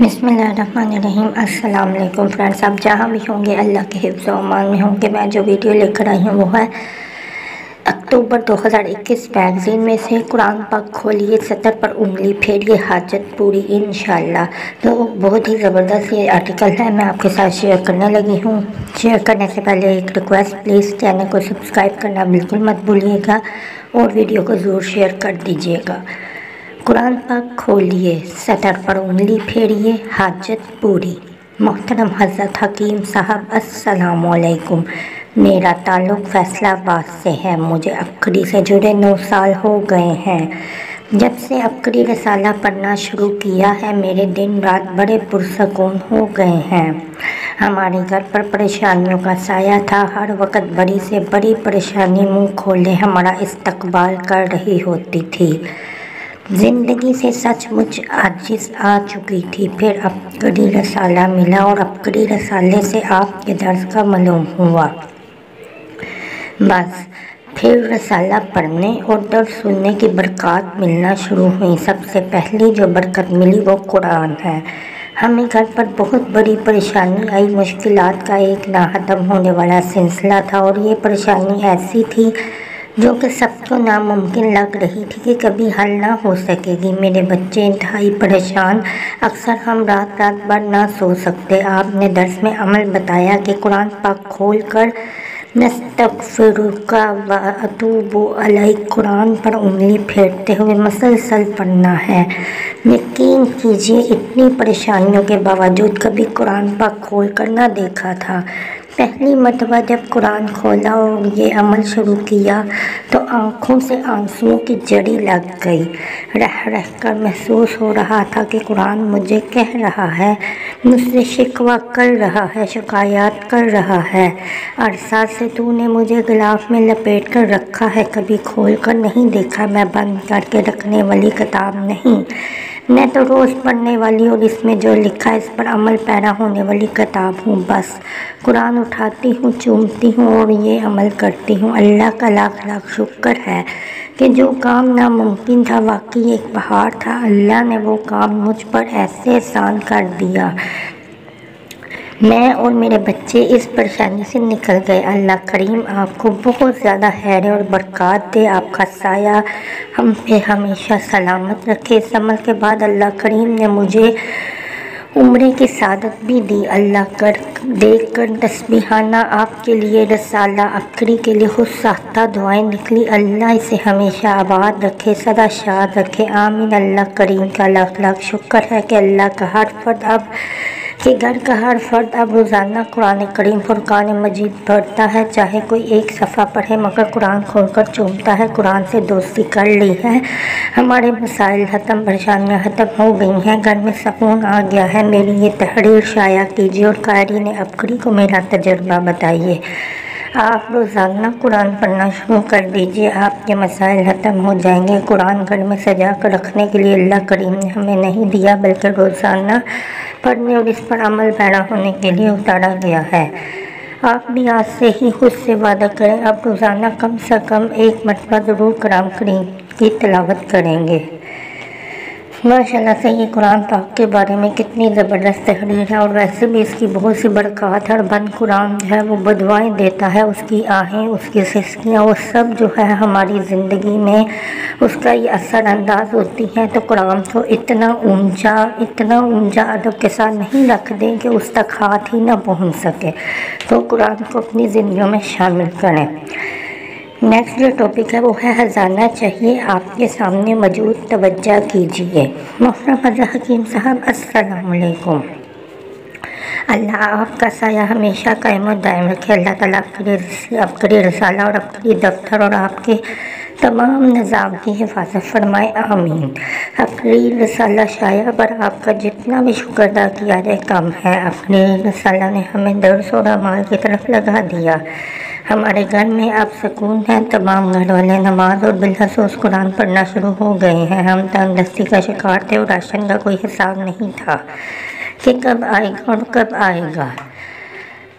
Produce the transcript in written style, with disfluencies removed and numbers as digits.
بسم اللہ الرحمن الرحیم۔ السلام علیکم فرینڈس، آپ جہاں بھی ہوں گے اللہ کے حفظ و امان میں ہوں گے۔ میں جو ویڈیو لے کر آئی ہوں وہ ہے اکتوبر 2021 میگزین میں سے قرآن پاک کھولیے، سطر پر انگلی پھیریے، حاجت پوری انشاءاللہ۔ تو بہت ہی زبردست یہ آرٹیکل ہے، میں آپ کے ساتھ شیئر کرنے لگی ہوں۔ شیئر کرنے سے پہلے ایک ریکویسٹ، پلیز چینل کو سبسکرائب کرنا بالکل مت بھولیے گا اور ویڈیو کو ضرور شیئر کر دیجیے گا۔ قرآن پاک کھولیے، سطر پر انگلی پھیریے، حاجت پوری۔ محترم حضرت حکیم صاحب السلام علیکم۔ میرا تعلق فیصل آباد سے ہے۔ مجھے عبقری سے جڑے 9 سال ہو گئے ہیں۔ جب سے عبقری رسالہ پڑھنا شروع کیا ہے، میرے دن رات بڑے پرسکون ہو گئے ہیں۔ ہمارے گھر پر پریشانیوں کا سایہ تھا، ہر وقت بڑی سے بڑی پریشانی منہ کھولے ہمارا استقبال کر رہی ہوتی تھی۔ زندگی سے سچ مچ عاجز آ چکی تھی۔ پھر عبقری رسالہ ملا اور عبقری رسالے سے آپ کے درس کا معلوم ہوا۔ بس پھر رسالہ پڑھنے اور درس سننے کی برکات ملنا شروع ہوئی۔ سب سے پہلی جو برکت ملی وہ قرآن ہے۔ ہمیں گھر پر بہت بڑی پریشانی آئی، مشکلات کا ایک نہ ختم ہونے والا سلسلہ تھا، اور یہ پریشانی ایسی تھی جو کہ سب کو ناممکن لگ رہی تھی کہ کبھی حل نہ ہو سکے گی۔ میرے بچے انتہائی پریشان، اکثر ہم رات بھر نہ سو سکتے۔ آپ نے درس میں عمل بتایا کہ قرآن پاک کھول کر نستغفرک و اتوب الیک قرآن پر انگلی پھیرتے ہوئے مسلسل پڑھنا ہے۔ یقین کیجیے اتنی پریشانیوں کے باوجود کبھی قرآن پاک کھول کر نہ دیکھا تھا۔ پہلی مرتبہ جب قرآن کھولا اور یہ عمل شروع کیا تو آنکھوں سے آنسوؤں کی جھڑی لگ گئی۔ رہ رہ کر محسوس ہو رہا تھا کہ قرآن مجھے کہہ رہا ہے، مجھ سے شکوہ کر رہا ہے، شکایات کر رہا ہے۔ عرصہ سے تو نے مجھے غلاف میں لپیٹ کر رکھا ہے، کبھی کھول کر نہیں دیکھا۔ میں بند کر کے رکھنے والی کتاب نہیں، میں تو روز پڑھنے والی اور اس میں جو لکھا ہے اس پر عمل پیرا ہونے والی کتاب ہوں۔ بس قرآن اٹھاتی ہوں، چومتی ہوں اور یہ عمل کرتی ہوں۔ اللہ کا لاکھ لاکھ شکر ہے کہ جو کام ناممکن تھا واقعی ایک پہاڑ تھا، اللہ نے وہ کام مجھ پر ایسے آسان کر دیا۔ میں اور میرے بچے اس پریشانی سے نکل گئے۔ اللہ کریم آپ کو بہت زیادہ خیر اور برکات دے، آپ کا سایہ ہم پہ ہمیشہ سلامت رکھے۔ اس عمل کے بعد اللہ کریم نے مجھے عمرے کی سعادت بھی دی۔ اللہ دیکھ کر تسبیحانہ آپ کے لیے رسالہ عبقری کے لیے خود ساختہ دعائیں نکلی۔ اللہ اسے ہمیشہ آباد رکھے، سدا شاد رکھے، آمین۔ اللہ کریم کا لاکھ لاکھ شکر ہے کہ اللہ کا گھر کا ہر فرد اب روزانہ قرآن کریم فرقان مجید پڑھتا ہے، چاہے کوئی ایک صفحہ پڑھے مگر قرآن کھول کر چومتا ہے۔ قرآن سے دوستی کر لی ہے، ہمارے مسائل ختم، پریشانیاں ختم ہو گئی ہیں، گھر میں سکون آ گیا ہے۔ میری یہ تحریر شائع کیجیے اور قارئین عبقری کو میرا تجربہ بتائیے۔ آپ روزانہ قرآن پڑھنا شروع کر دیجیے، آپ کے مسائل ختم ہو جائیں گے۔ قرآن گھر میں سجا کر رکھنے کے لیے اللہ کریم نے ہمیں نہیں دیا، بلکہ روزانہ پڑھنے اور اس پر عمل پیرا ہونے کے لیے اتارا گیا ہے۔ آپ بھی آج سے ہی خود سے وعدہ کریں، اب روزانہ کم سے کم ایک مرتبہ ضرور قرآن کریم کی تلاوت کریں گے۔ ماشاءاللہ سے یہ قرآن پاک کے بارے میں کتنی زبردست تحریر ہے، اور ویسے بھی اس کی بہت سی برکات ہے۔ اور بند قرآن جو ہے وہ بدوائیں دیتا ہے، اس کی آہیں، اس کی سسکیاں، وہ سب جو ہے ہماری زندگی میں اس کا یہ اثر انداز ہوتی ہیں۔ تو قرآن کو اتنا اونچا ادب کے ساتھ نہیں رکھ دیں کہ اس تک ہاتھ ہی نہ پہنچ سکے، تو قرآن کو اپنی زندگیوں میں شامل کریں۔ نیکسٹ جو ٹاپک ہے وہ ہے خزانہ چاہیے آپ کے سامنے موجود، توجہ کیجیے۔ محترم حضرت حکیم صاحب السلام علیکم۔ اللہ آپ کا سایہ ہمیشہ قائم و دائم رکھے۔ اللہ تعالیٰ عبقری رسالہ اور عبقری دفتر اور آپ کے تمام نظام کی حفاظت فرمائے، آمین۔ عبقری رسالہ شائع پر آپ کا جتنا بھی شکر ادا کیا جائے کم ہے۔ عبقری رسالہ نے ہمیں درس اور اعمال کی طرف لگا دیا۔ ہمارے گھر میں اب سکون ہے، تمام گھر والے نماز اور بالخصوص قرآن پڑھنا شروع ہو گئے ہیں۔ ہم تنگ دستی کا شکار تھے اور راشن کا کوئی حساب نہیں تھا کہ کب آئے گا اور کب آئے گا۔